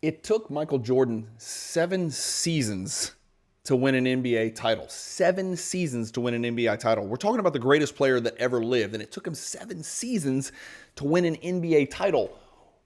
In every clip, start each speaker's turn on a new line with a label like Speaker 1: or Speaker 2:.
Speaker 1: It took Michael Jordan 7 seasons to win an NBA title. 7 seasons to win an NBA title. We're talking about the greatest player that ever lived, and it took him 7 seasons to win an NBA title.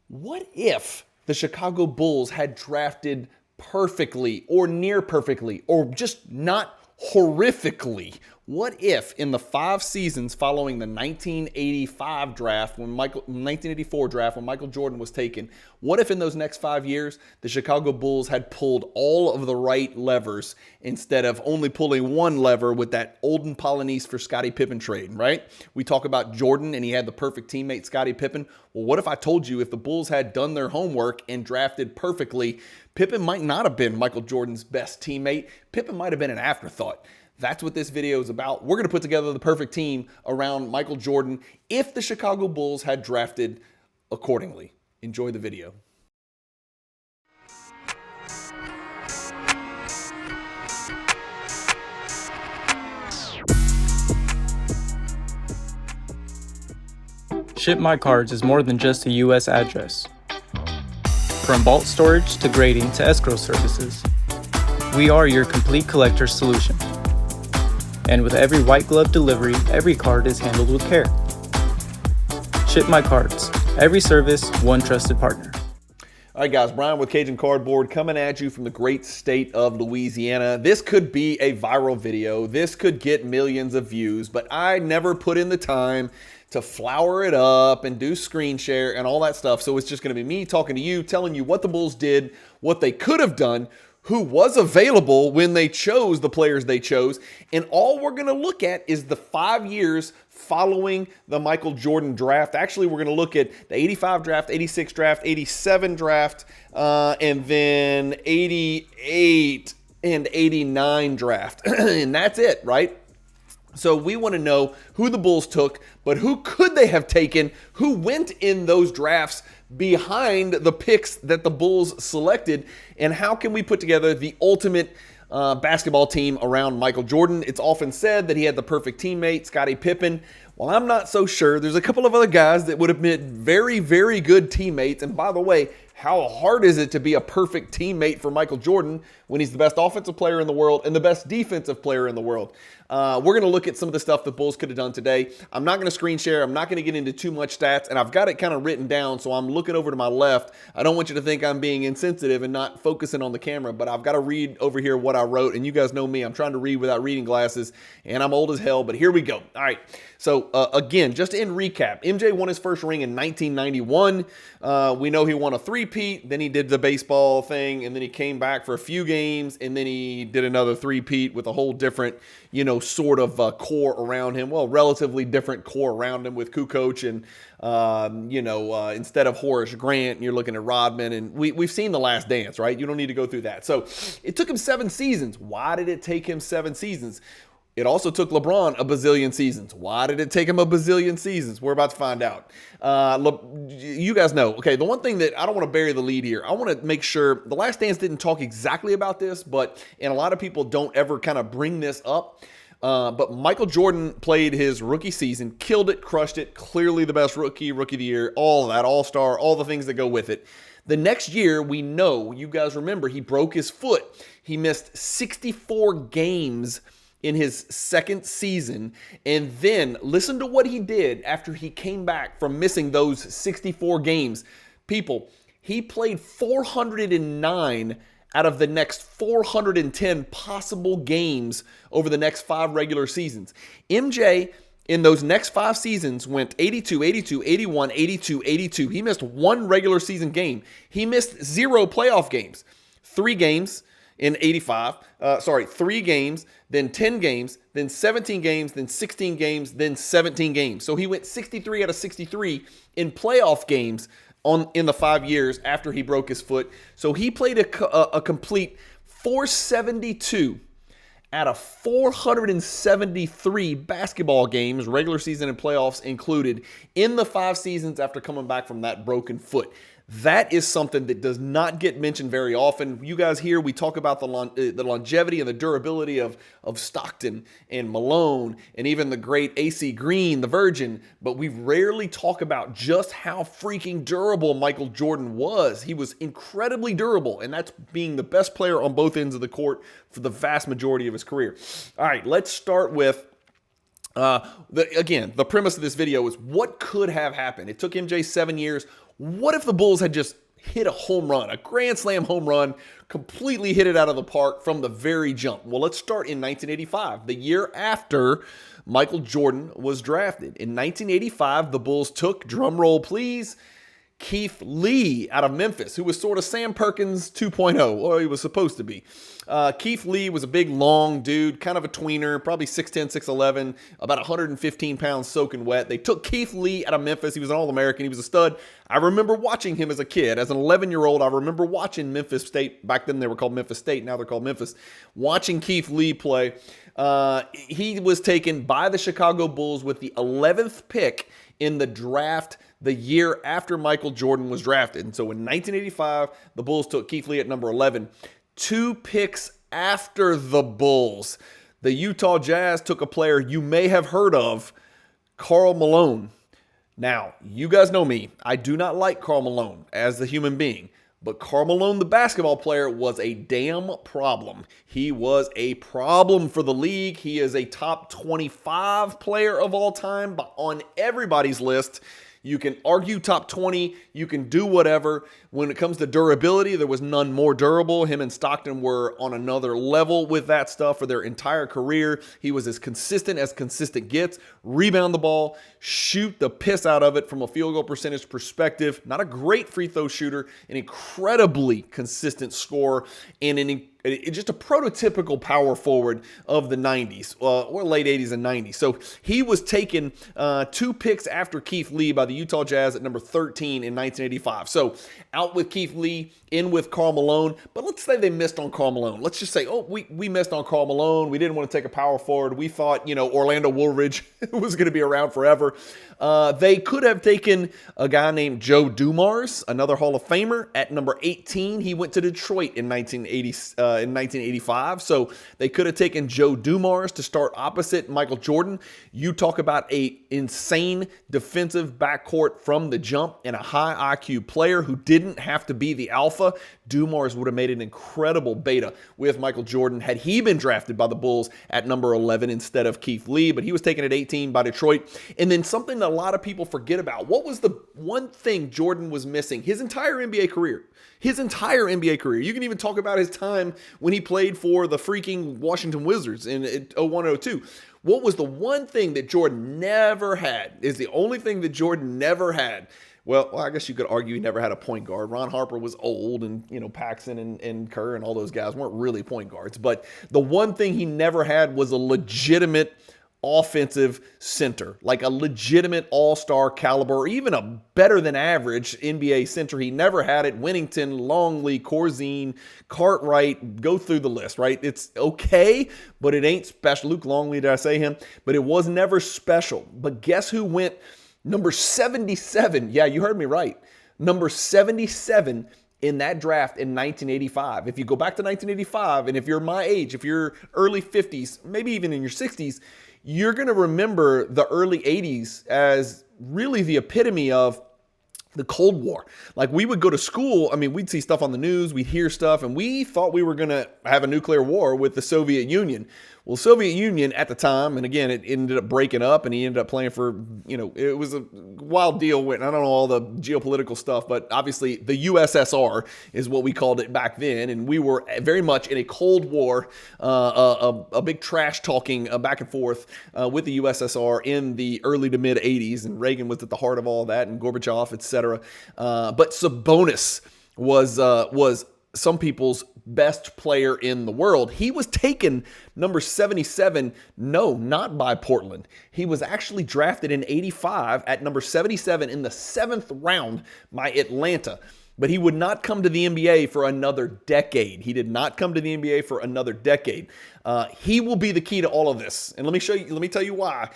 Speaker 1: What if the Chicago Bulls had drafted perfectly or near perfectly or just not horrifically? What if in the 5 seasons following the 1984 draft when Michael Jordan was taken, what if in those next 5 years the Chicago Bulls had pulled all of the right levers instead of only pulling one lever with that Olden Polynice for Scottie Pippen trade, right? We talk about Jordan and he had the perfect teammate, Scottie Pippen. Well, what if I told you if the Bulls had done their homework and drafted perfectly, Pippen might not have been Michael Jordan's best teammate. Pippen might have been an afterthought. That's what this video is about. We're going to put together the perfect team around Michael Jordan if the Chicago Bulls had drafted accordingly. Enjoy the video.
Speaker 2: Ship My Cards is more than just a U.S. address. From vault storage to grading to escrow services, we are your complete collector solution. And with every white glove delivery, every card is handled with care. Ship My Cards. Every service, one trusted partner.
Speaker 1: All right, guys, Brian with Cajun Cardboard coming at you from the great state of Louisiana. This could be a viral video. This could get millions of views, but I never put in the time to flower it up and do screen share and all that stuff. So it's just going to be me talking to you, telling you what the Bulls did, what they could have done, who was available when they chose the players they chose. And all we're going to look at is the 5 years following the Michael Jordan draft. Actually, we're going to look at the 85 draft, 86 draft, 87 draft, and then 88 and 89 draft. And that's it, right? So we want to know who the Bulls took, but who could they have taken? Who went in those drafts behind the picks that the Bulls selected? And how can we put together the ultimate basketball team around Michael Jordan? It's often said that he had the perfect teammate, Scottie Pippen. Well, I'm not so sure. There's a couple of other guys that would have been very, very good teammates. And by the way, how hard is it to be a perfect teammate for Michael Jordan when he's the best offensive player in the world and the best defensive player in the world? We're going to look at some of the stuff the Bulls could have done today. I'm not going to screen share. I'm not going to get into too much stats, and I've got it kind of written down, so I'm looking over to my left. I don't want you to think I'm being insensitive and not focusing on the camera, but I've got to read over here what I wrote, and you guys know me. I'm trying to read without reading glasses, and I'm old as hell, but here we go. All right, so again, just in recap, MJ won his first ring in 1991. We know he won a three-peat, then he did the baseball thing, and then he came back for a few games, and then he did another three-peat with a whole different, sort of core around him. Well, relatively different core around him with Kukoc and, instead of Horace Grant, you're looking at Rodman. And we've seen The Last Dance, right? You don't need to go through that. So it took him 7 seasons. Why did it take him 7 seasons? It also took LeBron a bazillion seasons. Why did it take him a bazillion seasons? We're about to find out. You guys know. Okay, the one thing that I don't want to bury the lead here, I want to make sure The Last Dance didn't talk exactly about this, and a lot of people don't ever kind of bring this up. But Michael Jordan played his rookie season, killed it, crushed it, clearly the best rookie of the year, all of that, all-star, all the things that go with it. The next year, we know, you guys remember, he broke his foot. He missed 64 games in his second season. And then listen to what he did after he came back from missing those 64 games. People, he played 409 out of the next 410 possible games over the next 5 regular seasons. MJ, in those next 5 seasons, went 82, 82, 81, 82, 82. He missed 1 regular season game. He missed 0 playoff games. 3 games in 85. 3 games, then 10 games, then 17 games, then 16 games, then 17 games. So he went 63 out of 63 in playoff games in the 5 years after he broke his foot. So he played a complete 472 out of 473 basketball games, regular season and playoffs included, in the 5 seasons after coming back from that broken foot. That is something that does not get mentioned very often. You guys hear we talk about the longevity and the durability of Stockton and Malone and even the great AC Green, the Virgin, but we rarely talk about just how freaking durable Michael Jordan was. He was incredibly durable, and that's being the best player on both ends of the court for the vast majority of his career. All right, let's start with the premise of this video is what could have happened. It took MJ 7 years. What if the Bulls had just hit a home run, a grand slam home run, completely hit it out of the park from the very jump? Well, let's start in 1985, the year after Michael Jordan was drafted. In 1985, the Bulls took, drum roll please, Keith Lee out of Memphis, who was sort of Sam Perkins 2.0, or he was supposed to be. Keith Lee was a big, long dude, kind of a tweener, probably 6'10", 6'11", about 115 pounds soaking wet. They took Keith Lee out of Memphis. He was an All-American. He was a stud. I remember watching him as a kid. As an 11-year-old, I remember watching Memphis State. Back then, they were called Memphis State. Now they're called Memphis. Watching Keith Lee play. He was taken by the Chicago Bulls with the 11th pick in the draft the year after Michael Jordan was drafted. And so in 1985, the Bulls took Keith Lee at number 11. 2 picks after the Bulls, the Utah Jazz took a player you may have heard of, Karl Malone. Now, you guys know me. I do not like Karl Malone as a human being. But Karl Malone, the basketball player, was a damn problem. He was a problem for the league. He is a top 25 player of all time, but on everybody's list. You can argue top 20. You can do whatever. When it comes to durability, there was none more durable. Him and Stockton were on another level with that stuff for their entire career. He was as consistent gets. Rebound the ball, shoot the piss out of it from a field goal percentage perspective. Not a great free throw shooter, an incredibly consistent scorer, and just a prototypical power forward of the 90s, or late 80s and 90s. So he was taken 2 picks after Keith Lee by the Utah Jazz at number 13 in 1985. So out with Keith Lee, in with Karl Malone. But let's say they missed on Karl Malone. Let's just say, we missed on Karl Malone. We didn't want to take a power forward. We thought, Orlando Woolridge was going to be around forever. They could have taken a guy named Joe Dumars, another Hall of Famer, at number 18. He went to Detroit in 1985. So they could have taken Joe Dumars to start opposite Michael Jordan. You talk about a insane defensive backcourt from the jump and a high IQ player who didn't have to be the alpha. Dumars would have made an incredible beta with Michael Jordan had he been drafted by the Bulls at number 11 instead of Keith Lee, but he was taken at 18 by Detroit. And then something that a lot of people forget about, what was the one thing Jordan was missing his entire NBA career? His entire NBA career. You can even talk about his time when he played for the freaking Washington Wizards in 01-02. What was the one thing that Jordan never had? Is the only thing that Jordan never had. Well, I guess you could argue he never had a point guard. Ron Harper was old, and Paxson and Kerr and all those guys weren't really point guards. But the one thing he never had was a legitimate offensive center, like a legitimate all-star caliber, or even a better than average NBA center. He never had it. Winnington, Longley, Corzine, Cartwright, go through the list, right? It's okay, but it ain't special. Luke Longley, did I say him? But it was never special. But guess who went number 77? Yeah, you heard me right. Number 77 in that draft in 1985. If you go back to 1985, and if you're my age, if you're early 50s, maybe even in your 60s, you're going to remember the early 80s as really the epitome of the Cold War. Like, we would go to school, we'd see stuff on the news, we'd hear stuff, and we thought we were going to have a nuclear war with the Soviet Union. Well, Soviet Union at the time, and again, it ended up breaking up, and he ended up playing for, it was a wild deal. I don't know all the geopolitical stuff, but obviously the USSR is what we called it back then, and we were very much in a Cold War, a big trash talking back and forth with the USSR in the early to mid 80s, and Reagan was at the heart of all that, and Gorbachev, etc. But Sabonis was some people's best player in the world. He was taken number 77, no, not by Portland. He was actually drafted in 85 at number 77 in the 7th round by Atlanta. but he would not come to the NBA for another decade. He did not come to the NBA for another decade. He will be the key to all of this. And let me tell you why.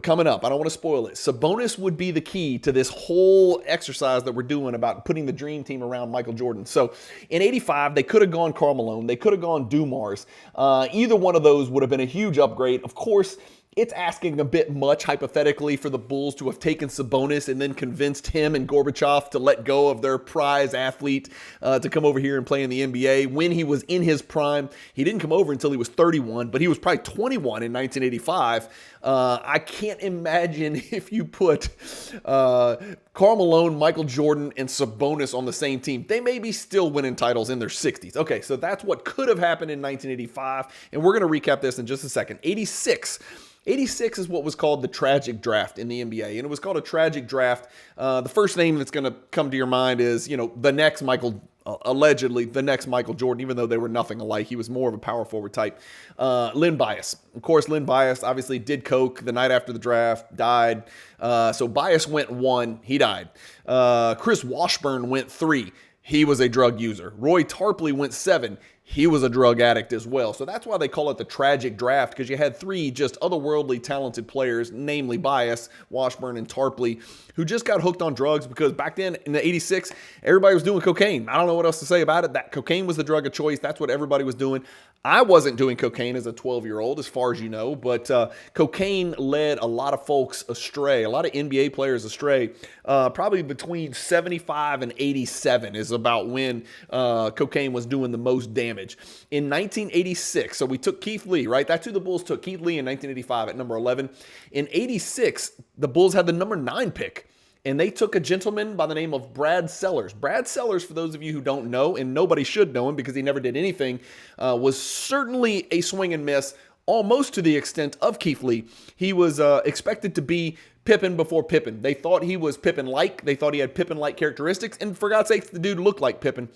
Speaker 1: Coming up, I don't want to spoil it. Sabonis would be the key to this whole exercise that we're doing about putting the dream team around Michael Jordan. So in 85, they could have gone Karl Malone. They could have gone Dumars. Either one of those would have been a huge upgrade. Of course, it's asking a bit much, hypothetically, for the Bulls to have taken Sabonis and then convinced him and Gorbachev to let go of their prize athlete to come over here and play in the NBA. When he was in his prime, he didn't come over until he was 31, but he was probably 21 in 1985. I can't imagine if you put Karl Malone, Michael Jordan, and Sabonis on the same team. They may be still winning titles in their 60s. Okay, so that's what could have happened in 1985, and we're going to recap this in just a second. 86 is what was called the tragic draft in the NBA, and it was called a tragic draft. The first name that's going to come to your mind is, the next Michael, allegedly the next Michael Jordan, even though they were nothing alike. He was more of a power forward type. Len Bias. Of course, Len Bias obviously did coke the night after the draft, died. So Bias went 1, he died. Chris Washburn went 3. He was a drug user. Roy Tarpley went 7. He was a drug addict as well. So that's why they call it the tragic draft, because you had 3 just otherworldly talented players, namely Bias, Washburn, and Tarpley, who just got hooked on drugs because back then in the 86, everybody was doing cocaine. I don't know what else to say about it. That cocaine was the drug of choice. That's what everybody was doing. I wasn't doing cocaine as a 12-year-old, as far as you know, but cocaine led a lot of folks astray, a lot of NBA players astray. Probably between 75 and 87 is about when cocaine was doing the most damage. In 1986, so we took Keith Lee, right? That's who the Bulls took, Keith Lee in 1985 at number 11. In 86, the Bulls had the number 9 pick. And they took a gentleman by the name of Brad Sellers. Brad Sellers, for those of you who don't know, and nobody should know him because he never did anything, was certainly a swing and miss, almost to the extent of Keith Lee. He was expected to be Pippen before Pippen. They thought he was Pippen-like. They thought he had Pippen-like characteristics. And for God's sakes, the dude looked like Pippen.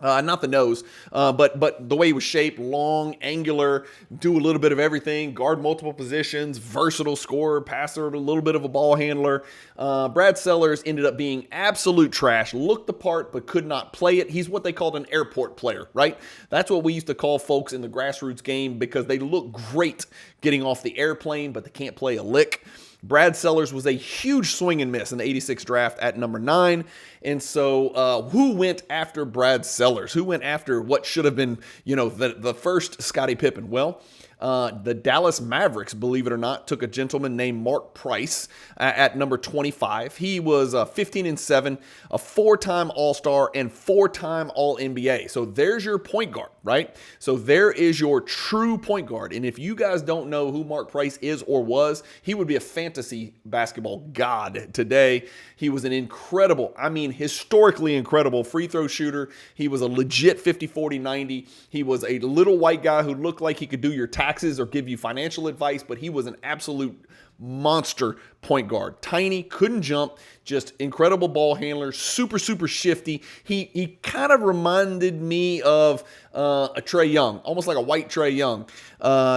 Speaker 1: Not the nose, but the way he was shaped, long, angular, do a little bit of everything, guard multiple positions, versatile scorer, passer, a little bit of a ball handler. Brad Sellers ended up being absolute trash, looked the part, but could not play it. He's what they called an airport player, right? That's what we used to call folks in the grassroots game because they look great getting off the airplane, but they can't play a lick. Brad Sellers was a huge swing and miss in the 86 draft at number 9. And so who went after Brad Sellers? Who went after what should have been, the first Scottie Pippen? Well, the Dallas Mavericks, believe it or not, took a gentleman named Mark Price at number 25. He was 15-7, a 4-time All-Star and 4-time All-NBA. So there's your point guard, right? So there is your true point guard. And if you guys don't know who Mark Price is or was, he would be a fantasy basketball god today. He was an incredible, historically incredible free throw shooter. He was a legit 50-40-90. He was a little white guy who looked like he could do your taxes or give you financial advice, but he was an absolute monster point guard. Tiny, couldn't jump, just incredible ball handler, super shifty. He kind of reminded me of a Trae Young, almost like a white Trae Young.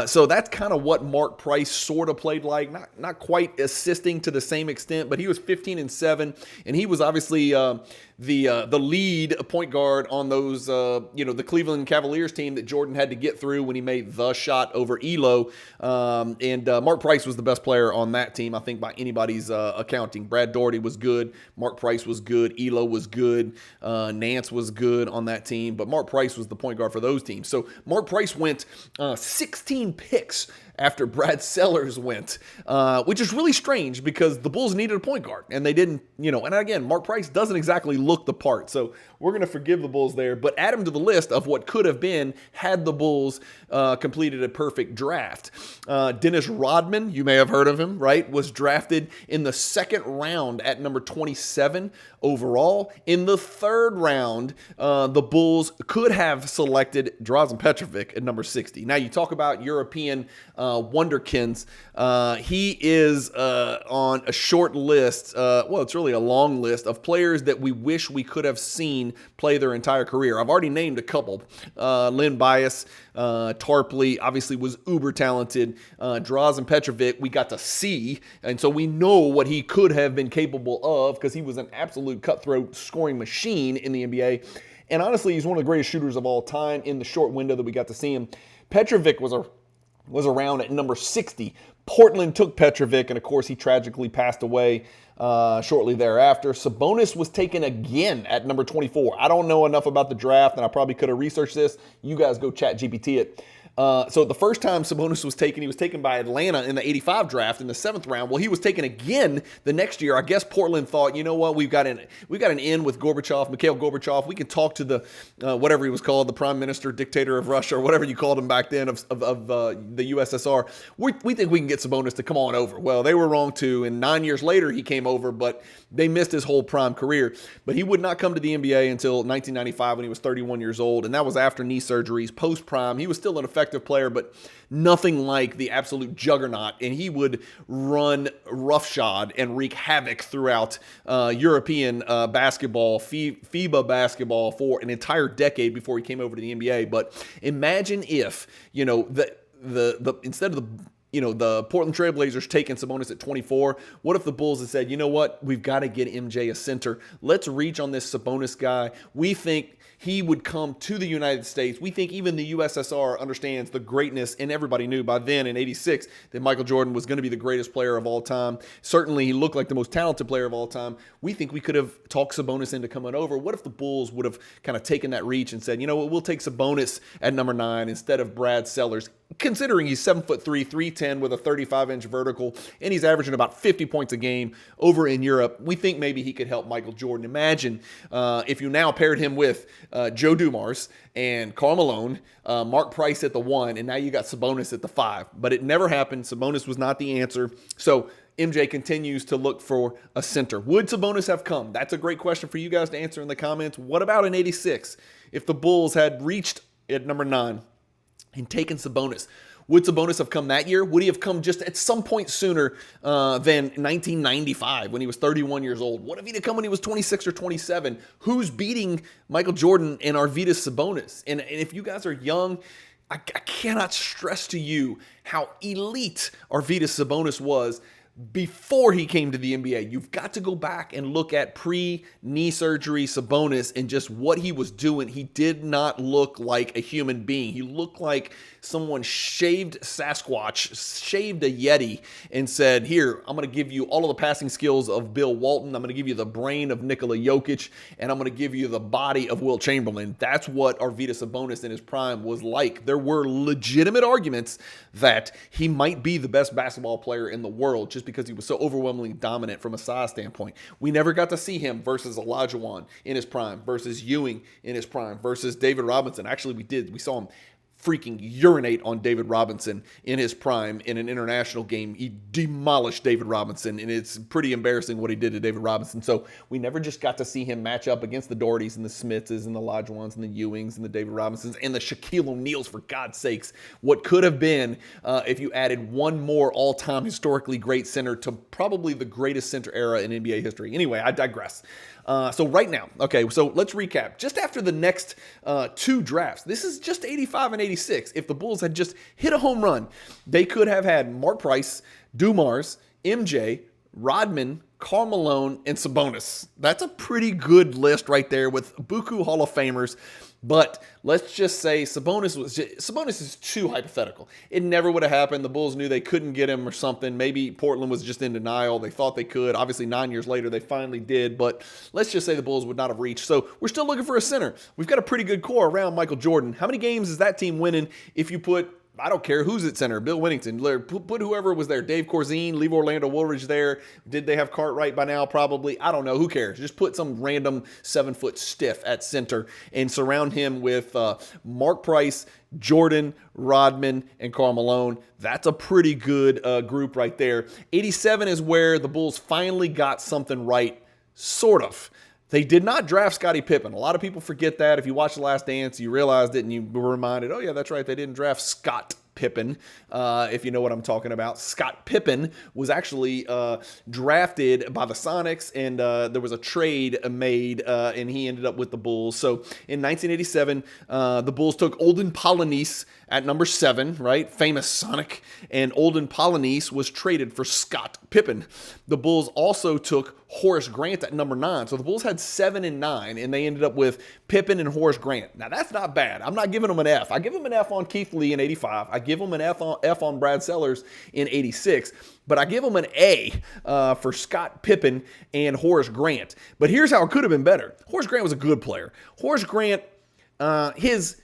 Speaker 1: So that's kind of what Mark Price sort of played like. Not quite assisting to the same extent, but he was 15-7, and he was obviously the lead point guard on those, the Cleveland Cavaliers team that Jordan had to get through when he made the shot over Elo. And Mark Price was the best player on that team, I think, by anybody's accounting. Brad Daugherty was good. Mark Price was good. Elo was good. Nance was good on that team. But Mark Price was the point guard for those teams. So Mark Price went 16 picks after Brad Sellers went, which is really strange because the Bulls needed a point guard and they didn't, and again, Mark Price doesn't exactly look the part. So we're going to forgive the Bulls there, but add him to the list of what could have been had the Bulls completed a perfect draft. Dennis Rodman, you may have heard of him, right, was drafted in the 2nd round at number 27 overall. In the 3rd round, the Bulls could have selected Drazen Petrovic at number 60. Now you talk about European wonderkins. He is on a short list. Well, it's really a long list of players that we wish we could have seen play their entire career. I've already named a couple. Lynn Bias, Tarpley obviously was uber talented. Drazen Petrovic we got to see, and so we know what he could have been capable of because he was an absolute cutthroat scoring machine in the NBA. And honestly, he's one of the greatest shooters of all time in the short window that we got to see him. Petrovic was around at number 60. Portland took Petrovic, and of course he tragically passed away shortly thereafter. Sabonis was taken again at number 24. I don't know enough about the draft, and I probably could have researched this. You guys go chat GPT it. So the first time Sabonis was taken, he was taken by Atlanta in the 85 draft in the 7th round. Well, he was taken again the next year. I guess Portland thought, you know what, we've got an in with Gorbachev, Mikhail Gorbachev. We can talk to the whatever he was called, the prime minister, dictator of Russia, or whatever you called him back then of the USSR. We think we can get Sabonis to come on over. Well, they were wrong too, and 9 years later he came over, but they missed his whole prime career. But he would not come to the NBA until 1995 when he was 31 years old, and that was after knee surgeries, post-prime. He was still an effective player, but nothing like the absolute juggernaut, and he would run roughshod and wreak havoc throughout European basketball, FIBA basketball for an entire decade before he came over to the NBA. But imagine if, instead of the Portland Trailblazers taking Sabonis at 24, what if the Bulls had said, you know what, we've got to get MJ a center. Let's reach on this Sabonis guy. We think he would come to the United States. We think even the USSR understands the greatness, and everybody knew by then in 86 that Michael Jordan was going to be the greatest player of all time. Certainly, he looked like the most talented player of all time. We think we could have talked Sabonis into coming over. What if the Bulls would have kind of taken that reach and said, you know what, we'll take Sabonis at number 9 instead of Brad Sellers, considering he's 7'3", 310 with a 35-inch vertical, and he's averaging about 50 points a game over in Europe. We think maybe he could help Michael Jordan. Imagine if you now paired him with Joe Dumars and Karl Malone, Mark Price at the 1, and now you got Sabonis at the 5. But it never happened. Sabonis was not the answer. So MJ continues to look for a center. Would Sabonis have come? That's a great question for you guys to answer in the comments. What about in 86? If the Bulls had reached at number 9 and taken Sabonis, would Sabonis have come that year? Would he have come just at some point sooner than 1995 when he was 31 years old? What if he'd have come when he was 26 or 27? Who's beating Michael Jordan and Arvydas Sabonis? And if you guys are young, I cannot stress to you how elite Arvydas Sabonis was before he came to the NBA. You've got to go back and look at pre-knee surgery Sabonis and just what he was doing. He did not look like a human being. He looked like someone shaved Sasquatch, shaved a Yeti, and said, here, I'm going to give you all of the passing skills of Bill Walton. I'm going to give you the brain of Nikola Jokic, and I'm going to give you the body of Wilt Chamberlain. That's what Arvydas Sabonis in his prime was like. There were legitimate arguments that he might be the best basketball player in the world just because he was so overwhelmingly dominant from a size standpoint. We never got to see him versus Olajuwon in his prime, versus Ewing in his prime, versus David Robinson. Actually, we did. We saw him freaking urinate on David Robinson in his prime in an international game. He demolished David Robinson, and it's pretty embarrassing what he did to David Robinson. So we never just got to see him match up against the Dohertys and the Smiths and the Olajuwons and the Ewings and the David Robinsons and the Shaquille O'Neals, for God's sakes. What could have been if you added one more all-time historically great center to probably the greatest center era in NBA history. Anyway, I digress. So right now, okay, so let's recap. Just after the next 2 drafts, this is just 85 and 86. If the Bulls had just hit a home run, they could have had Mark Price, Dumars, MJ, Rodman, Karl Malone, and Sabonis. That's a pretty good list right there with buku Hall of Famers. But let's just say Sabonis is too hypothetical. It never would have happened. The Bulls knew they couldn't get him or something. Maybe Portland was just in denial. They thought they could. Obviously, 9 years later, they finally did. But let's just say the Bulls would not have reached. So we're still looking for a center. We've got a pretty good core around Michael Jordan. How many games is that team winning if you put, I don't care who's at center, Bill Whittington, put whoever was there, Dave Corzine, leave Orlando Woolridge there. Did they have Cartwright by now? Probably. I don't know. Who cares? Just put some random 7-foot stiff at center and surround him with Mark Price, Jordan, Rodman, and Karl Malone. That's a pretty good group right there. 87 is where the Bulls finally got something right, sort of. They did not draft Scottie Pippen. A lot of people forget that. If you watch The Last Dance, you realized it and you were reminded, oh yeah, that's right, they didn't draft Scott Pippen, if you know what I'm talking about. Scott Pippen was actually drafted by the Sonics, and there was a trade made, and he ended up with the Bulls. So in 1987, the Bulls took Olden Polynice at number 7, right? Famous Sonic. And Olden Polynice was traded for Scott Pippen. The Bulls also took Horace Grant at number 9. So the Bulls had 7 and 9, and they ended up with Pippen and Horace Grant. Now, that's not bad. I'm not giving them an F. I give them an F on Keith Lee in 85. I give them an F on Brad Sellers in 86. But I give them an A for Scott Pippen and Horace Grant. But here's how it could have been better. Horace Grant was a good player. Horace Grant, his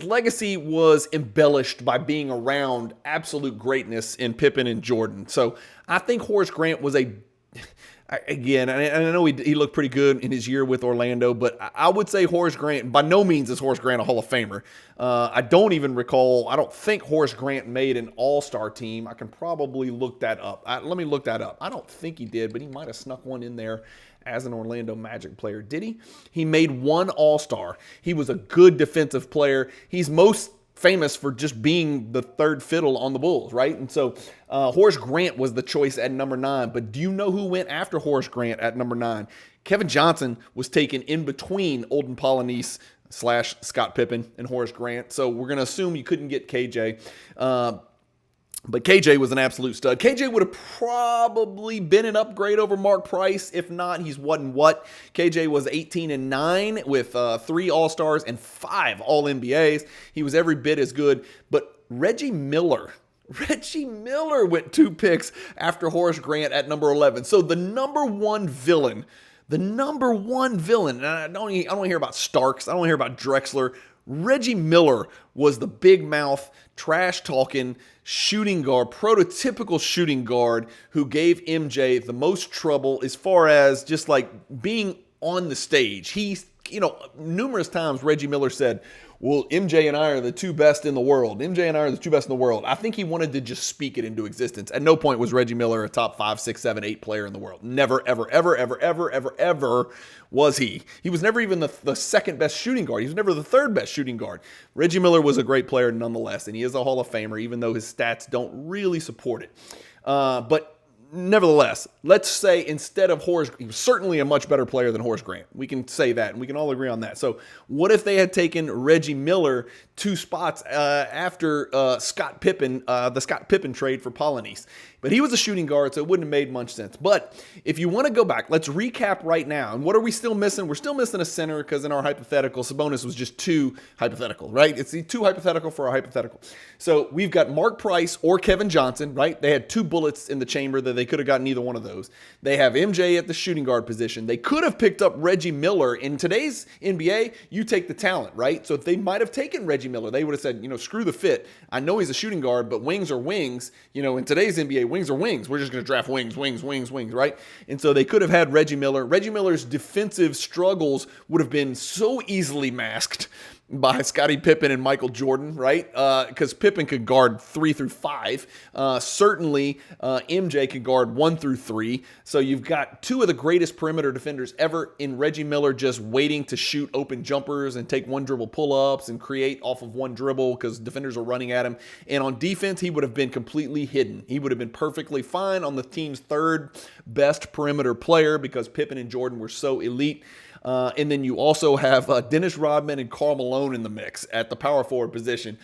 Speaker 1: legacy was embellished by being around absolute greatness in Pippen and Jordan. So I think Horace Grant was again, and I know he looked pretty good in his year with Orlando, but I would say Horace Grant, by no means is Horace Grant a Hall of Famer. I don't think Horace Grant made an all-star team. I can probably look that up. Let me look that up. I don't think he did, but he might have snuck one in there as an Orlando Magic player. Did he? He made one all-star. He was a good defensive player. He's most famous for just being the third fiddle on the Bulls, right? And so Horace Grant was the choice at number 9. But do you know who went after Horace Grant at number 9? Kevin Johnson was taken in between Olden Polynice / Scott Pippen and Horace Grant. So we're going to assume you couldn't get KJ. But KJ was an absolute stud. KJ would have probably been an upgrade over Mark Price. If not, he's what and what. KJ was 18 and 9 with 3 All-Stars and 5 All-NBAs. He was every bit as good. But Reggie Miller went 2 picks after Horace Grant at number 11. So the number one villain, and I don't hear about Starks, I don't hear about Drexler. Reggie Miller was the big mouth, trash-talking shooting guard, prototypical shooting guard who gave MJ the most trouble as far as just like being on the stage. Numerous times Reggie Miller said, well, MJ and I are the 2 best in the world. I think he wanted to just speak it into existence. At no point was Reggie Miller a top 5, 6, 7, 8 player in the world. Never, ever, ever, ever, ever, ever, ever was he. He was never even the second best shooting guard. He was never the third best shooting guard. Reggie Miller was a great player nonetheless, and he is a Hall of Famer, even though his stats don't really support it. But nevertheless, let's say instead of Horace, he was certainly a much better player than Horace Grant. We can say that, and we can all agree on that. So what if they had taken Reggie Miller 2 spots after Scott Pippen, the Scott Pippen trade for Polynice? But he was a shooting guard, so it wouldn't have made much sense. But if you want to go back, let's recap right now. And what are we still missing? We're still missing a center because in our hypothetical, Sabonis was just too hypothetical, right? It's too hypothetical for a hypothetical. So we've got Mark Price or Kevin Johnson, right? They had 2 bullets in the chamber that they could have gotten either one of those. They have MJ at the shooting guard position. They could have picked up Reggie Miller. In today's NBA, you take the talent, right? So if they might have taken Reggie Miller, they would have said, screw the fit. I know he's a shooting guard, but wings are wings. In today's NBA, wings are wings. We're just going to draft wings, right? And so they could have had Reggie Miller. Reggie Miller's defensive struggles would have been so easily masked by Scottie Pippen and Michael Jordan, right? Because Pippen could guard 3 through 5. Certainly, MJ could guard 1 through 3. So you've got 2 of the greatest perimeter defenders ever in Reggie Miller just waiting to shoot open jumpers and take 1 dribble pull-ups and create off of 1 dribble because defenders are running at him. And on defense, he would have been completely hidden. He would have been perfectly fine on the team's 3rd best perimeter player because Pippen and Jordan were so elite. And then you also have Dennis Rodman and Karl Malone in the mix at the power forward position.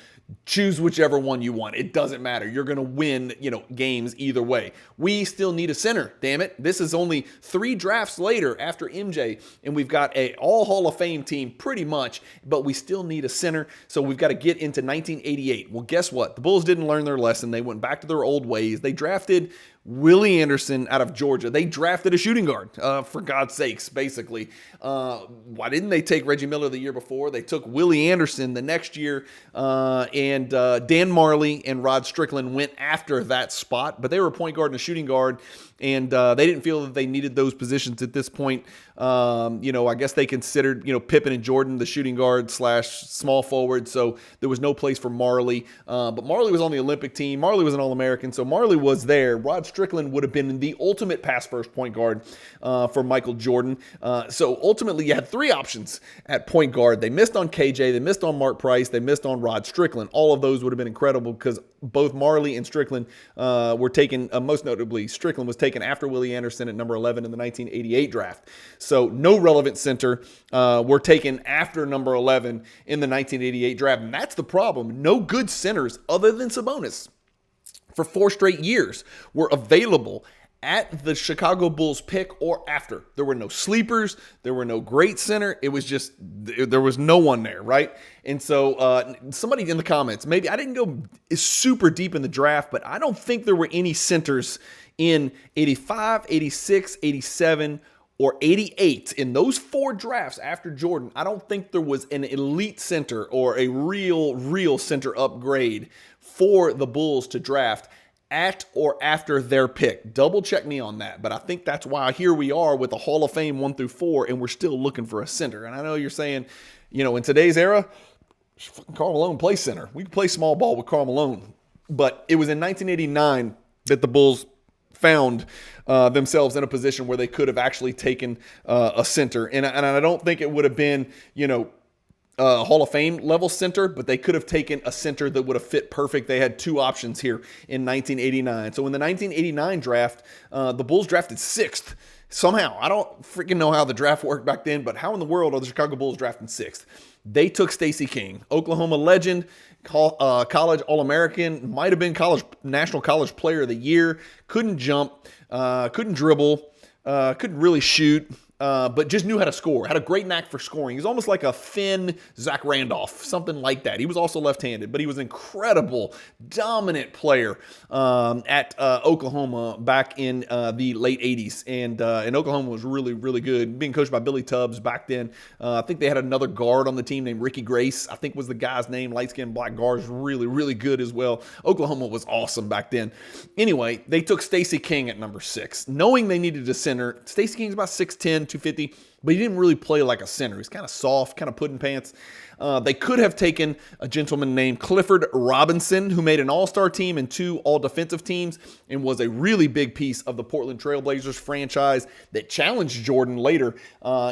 Speaker 1: Choose whichever one you want. It doesn't matter. You're going to win, games either way. We still need a center, damn it. This is only 3 drafts later after MJ, and we've got a all Hall of Fame team pretty much, but we still need a center, so we've got to get into 1988. Well, guess what? The Bulls didn't learn their lesson. They went back to their old ways. They drafted Willie Anderson out of Georgia. They drafted a shooting guard, for God's sakes, basically. Why didn't they take Reggie Miller the year before? They took Willie Anderson the next year, and Dan Marley and Rod Strickland went after that spot, but they were a point guard and a shooting guard, and they didn't feel that they needed those positions at this point. I guess they considered, Pippen and Jordan the shooting guard / small forward, so there was no place for Marley. But Marley was on the Olympic team. Marley was an All-American, so Marley was there. Rod Strickland would have been the ultimate pass-first point guard for Michael Jordan. So ultimately, you had three options at point guard. They missed on KJ, they missed on Mark Price, they missed on Rod Strickland. All of those would have been incredible because both Marley and Strickland were taken, most notably Strickland was taken after Willie Anderson at number 11 in the 1988 draft. So no relevant center were taken after number 11 in the 1988 draft. And that's the problem. No good centers other than Sabonis for 4 straight years were available at the Chicago Bulls pick or after. There were no sleepers. There were no great center. It was just, there was no one there, right? And so somebody in the comments, maybe I didn't go super deep in the draft, but I don't think there were any centers in 85, 86, 87, or 88. In those 4 drafts after Jordan, I don't think there was an elite center or a real center upgrade for the Bulls to draft at or after their pick. Double check me on that. But I think that's why here we are with the Hall of Fame 1 through 4, and we're still looking for a center. And I know you're saying, in today's era, Karl Malone plays center. We can play small ball with Karl Malone. But it was in 1989 that the Bulls found themselves in a position where they could have actually taken a center. And I don't think it would have been, Hall of Fame level center, but they could have taken a center that would have fit perfect. They had 2 options here in 1989. So in the 1989 draft, the Bulls drafted 6th. Somehow, I don't freaking know how the draft worked back then, but how in the world are the Chicago Bulls drafting 6th? They took Stacey King, Oklahoma legend, college All-American, might have been National College Player of the Year, couldn't jump, couldn't dribble, couldn't really shoot. But just knew how to score, had a great knack for scoring. He's almost like a thin Zach Randolph, something like that. He was also left-handed, but he was an incredible, dominant player at Oklahoma back in the late 80s. And Oklahoma was really good. Being coached by Billy Tubbs back then. I think they had another guard on the team named Ricky Grace, I think was the guy's name. Light-skinned black guard, really good as well. Oklahoma was awesome back then. Anyway, they took Stacey King at number 6, knowing they needed a center. Stacey King's about 6'10", 250, but he didn't really play like a center. He's kind of soft, kind of pudding pants. They could have taken a gentleman named Clifford Robinson, who made an all-star team and 2 all-defensive teams and was a really big piece of the Portland Trailblazers franchise that challenged Jordan later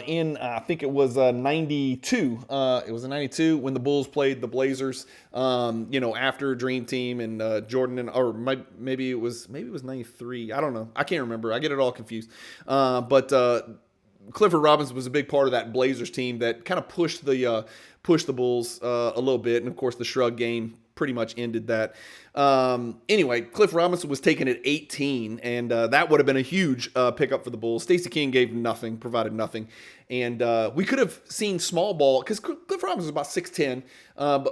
Speaker 1: in, I think it was 92. It was in 92 when the Bulls played the Blazers, after Dream Team and Jordan, or maybe it was 93. I don't know. I can't remember. I get it all confused. But Clifford Robinson was a big part of that Blazers team that kind of pushed the Bulls a little bit, and of course the shrug game pretty much ended that. Anyway, Cliff Robinson was taken at 18, and that would have been a huge pickup for the Bulls. Stacey King provided nothing. And we could have seen small ball, because Cliff Robinson was about 6'10",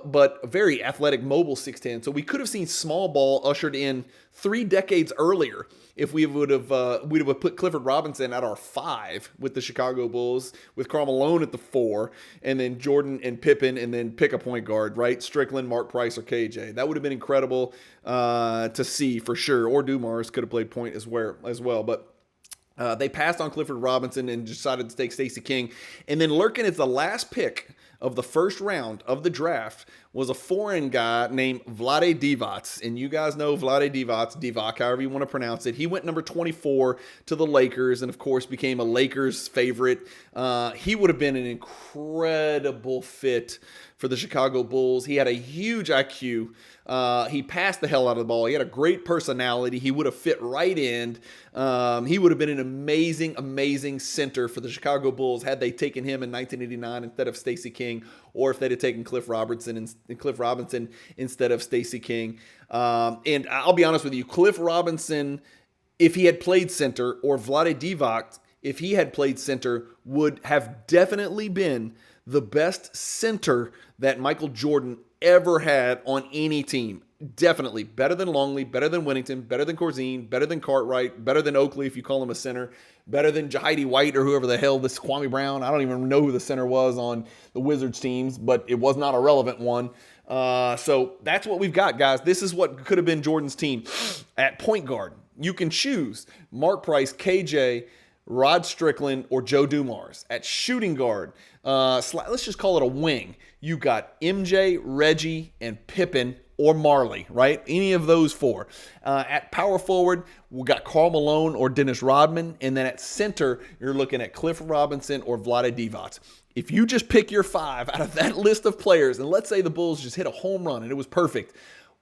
Speaker 1: but a very athletic, mobile 6'10". So we could have seen small ball ushered in 3 decades earlier if we would have put Clifford Robinson at our 5 with the Chicago Bulls, with Karl Malone at the 4, and then Jordan and Pippen, and then pick a point guard, right? Strickland, Mark Price, or KJ. That would have been incredible to see for sure. Or Dumars could have played point as well, but they passed on Clifford Robinson and decided to take Stacey King. And then lurking as the last pick of the first round of the draft was a foreign guy named Vlade Divac. And you guys know Vlade Divac, however you want to pronounce it. He went number 24 to the Lakers and, of course, became a Lakers favorite. He would have been an incredible fit for the Chicago Bulls. He had a huge IQ. He passed the hell out of the ball. He had a great personality. He would have fit right in. He would have been an amazing center for the Chicago Bulls had they taken him in 1989 instead of Stacey King, or if they'd have taken Cliff Robinson instead of Stacey King. And I'll be honest with you, Cliff Robinson, if he had played center, or Vlade Divac, if he had played center, would have definitely been the best center that Michael Jordan ever had on any team. Definitely better than Longley, better than Whittington, better than Corzine, better than Cartwright, better than Oakley if you call him a center, better than Jahidi White or whoever the hell this Kwame Brown. I don't even know who the center was on the Wizards teams, but it was not a relevant one. So that's what we've got, guys. This is what could have been Jordan's team. At point guard, you can choose Mark Price, KJ, Rod Strickland, or Joe Dumars. At shooting guard, let's just call it a wing. You got MJ, Reggie, and Pippen, or Marley, right? Any of those four. At power forward, we got Karl Malone or Dennis Rodman. And then at center, you're looking at Cliff Robinson or Vlade Divac. If you just pick your 5 out of that list of players, and let's say the Bulls just hit a home run and it was perfect,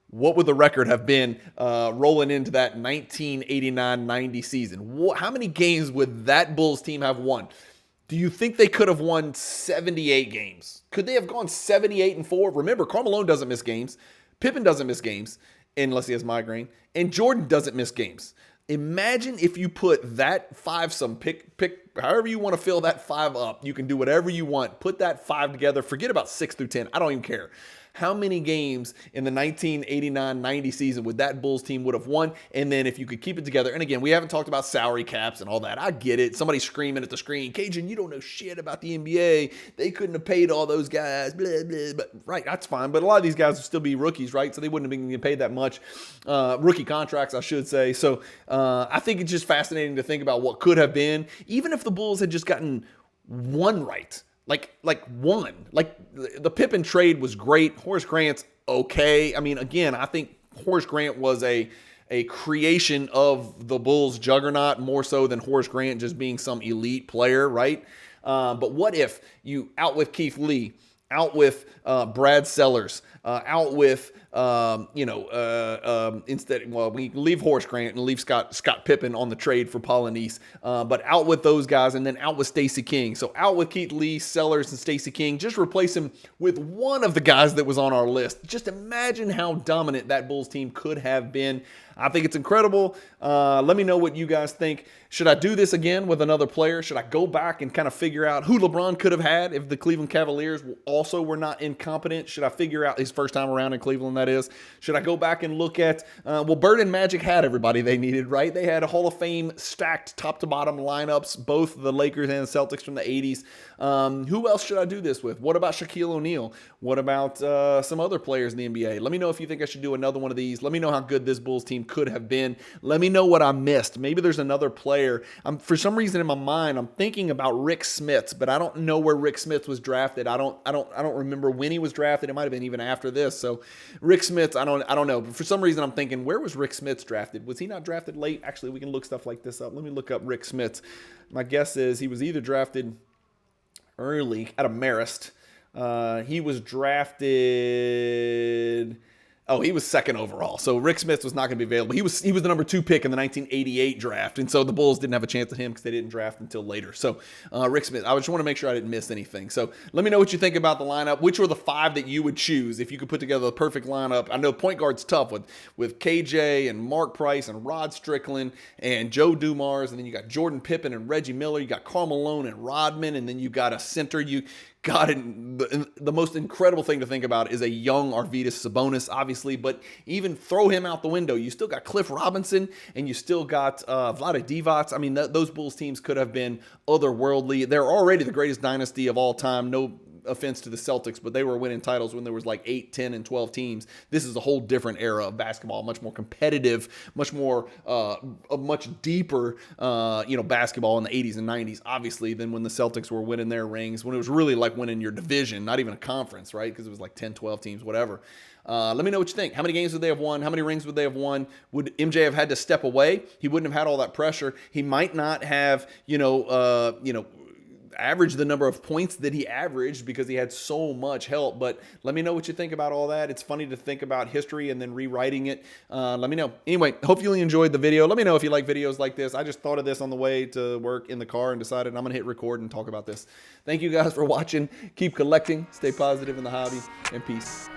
Speaker 1: what would the record have been rolling into that 1989-90 season? How many games would that Bulls team have won? Do you think they could have won 78 games? Could they have gone 78-4? Remember, Karl Malone doesn't miss games. Pippen doesn't miss games unless he has migraine. And Jordan doesn't miss games. Imagine if you put that 5-some, pick however you want to fill that 5 up. You can do whatever you want. Put that 5 together. Forget about 6 through 10. I don't even care. How many games in the 1989-90 season would that Bulls team would have won? And then if you could keep it together. And again, we haven't talked about salary caps and all that. I get it. Somebody screaming at the screen, Cajun, you don't know shit about the NBA. They couldn't have paid all those guys. Blah, blah. But right, that's fine. But a lot of these guys would still be rookies, right? So they wouldn't have been getting paid that much. Rookie contracts, I should say. So I think it's just fascinating to think about what could have been, even if the Bulls had just gotten one right. Like one. Like the Pippen trade was great. Horace Grant's okay. I mean, again, I think Horace Grant was a creation of the Bulls juggernaut more so than Horace Grant just being some elite player, right? But what if you out with Keith Lee, out with Brad Sellers, out with instead, well, we leave Horace Grant and leave Scott Pippen on the trade for Polynice, but out with those guys, and then out with Stacey King. So out with Keith Lee, Sellers, and Stacey King. Just replace him with one of the guys that was on our list. Just imagine how dominant that Bulls team could have been. I think it's incredible. Let me know what you guys think. Should I do this again with another player? Should I go back and kind of figure out who LeBron could have had if the Cleveland Cavaliers also were not incompetent? Should I figure out his first time around in Cleveland, that is? Should I go back and look at, Bird and Magic had everybody they needed, right? They had a Hall of Fame stacked top to bottom lineups, both the Lakers and the Celtics from the 80s. Who else should I do this with? What about Shaquille O'Neal? What about some other players in the NBA? Let me know if you think I should do another one of these. Let me know how good this Bulls team could have been. Let me know what I missed. Maybe there's another player. For some reason in my mind, I'm thinking about Rick Smits, but I don't know where Rick Smits was drafted. I don't remember when he was drafted. It might have been even after this. So Rick Smits, I don't know. But for some reason, I'm thinking, where was Rick Smits drafted? Was he not drafted late? Actually, we can look stuff like this up. Let me look up Rick Smits. My guess is he was either drafted early out of Marist. He was drafted. Oh, he was second overall. So Rick Smits was not going to be available. He was the number 2 pick in the 1988 draft. And so the Bulls didn't have a chance at him because they didn't draft until later. So Rick Smits, I just want to make sure I didn't miss anything. So let me know what you think about the lineup. Which were the 5 that you would choose if you could put together the perfect lineup? I know point guard's tough with KJ and Mark Price and Rod Strickland and Joe Dumars. And then you got Jordan Pippen and Reggie Miller. You got Karl Malone and Rodman. And then you got a center. God, the most incredible thing to think about is a young Arvydas Sabonis, obviously, but even throw him out the window. You still got Cliff Robinson, and you still got Vlade Divac. I mean, those Bulls teams could have been otherworldly. They're already the greatest dynasty of all time. No offense to the Celtics, but they were winning titles when there was like 8, 10, and 12 teams. This is a whole different era of basketball, much more competitive, much more, a much deeper, basketball in the 80s and 90s, obviously, than when the Celtics were winning their rings, when it was really like winning your division, not even a conference, right? Because it was like 10, 12 teams, whatever. Let me know what you think. How many games would they have won? How many rings would they have won? Would MJ have had to step away? He wouldn't have had all that pressure. He might not have, averaged the number of points that he averaged because he had so much help. But let me know what you think about all that. It's funny to think about history and then rewriting it. Let me know. Anyway, hope you enjoyed the video. Let me know if you like videos like this. I just thought of this on the way to work in the car and decided I'm going to hit record and talk about this. Thank you guys for watching. Keep collecting. Stay positive in the hobby. And peace.